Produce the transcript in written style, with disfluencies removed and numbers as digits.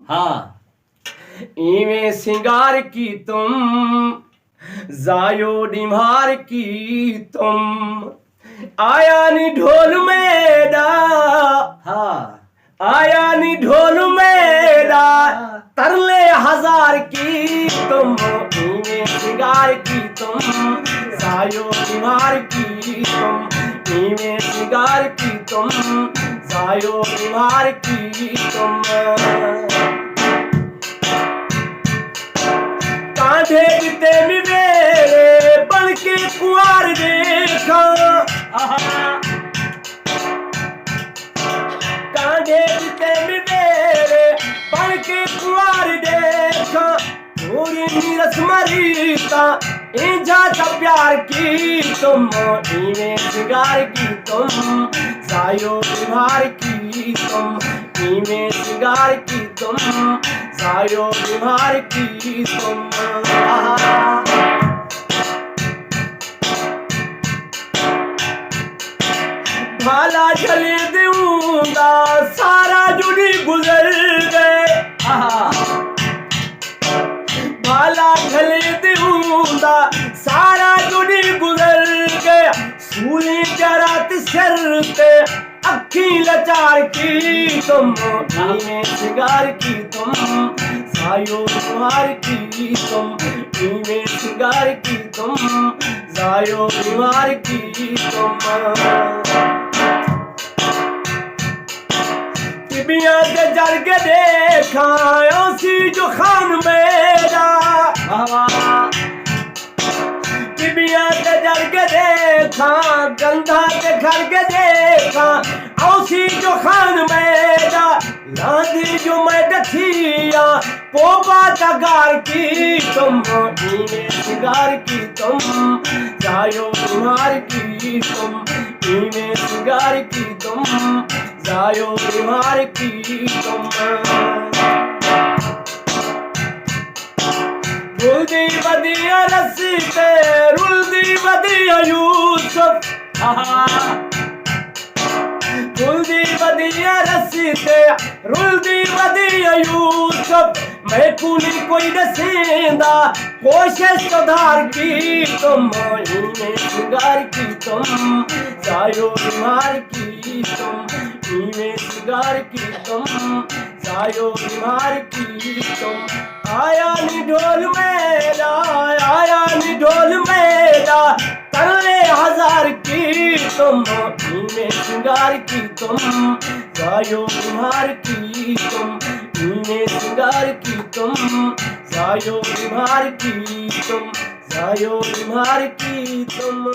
हाँ। इवें सिंगार की तुम, जायो निभार की तुम, आया नी ढोल मेरा, हाँ, आया नी ढोल मेरा, तरले हजार की तुम, इवें सिंगार की तुम, जायो निभार की तुम, इवें सिंगार की तुम, जायो निभार की तुम। कांधे बिते मेरे बन के कुआर देखा, कांधे बिते मेरे बन के कुआर देखा, पूरी नीरस मरीता इंजा का प्यार की तुम, इवें सिंगार की तुम, जायो निभार की तुम, इवें सिंगार की तुम, जायो निभार की तुम। भाला चले दूंगा सारा जुड़ी गुजर गए, भाला चले दूंगा सारा जुड़ी गुजर गए, सूली जरात सर पे अखी लचार की तुम, इवें सिंगार की तुम, जायो निभार की तुम, इवें सिंगार की तुम, जायो निभार की तुम। बिया के जल के देखा उसी जो खान मेरा, बिया के जल के देखा गंधा के घर के देखा, उसी जो खान मेरा, लादी जो मैं डठिया पोपा तगार की तुम, इवें सिंगार की तुम, जायो निभार की तुम, इवें सिंगार की तुम, जायो निभार की तुम। रुल्दी बदिया रस्सी पे रुल्दी बदिया यूसुफ, रुल्दी बदिया रस्सी पे रुल्दी बदिया यूसुफ, मैं कूली कोई दसेंदा कोशिश सुधार की तुम, इवें सिंगार की तुम, जायो निभार की तुम, इवें सिंगार की तुम, जायो निभार की तुम। आया नी ढोल मेरा, आया नी ढोल मेरा, तरले हजार की तुम, इवें सिंगार की तुम, जायो निभार की तुम, इवें सिंगार की तुम, जायो निभार की तुम, जायो निभार की तुम।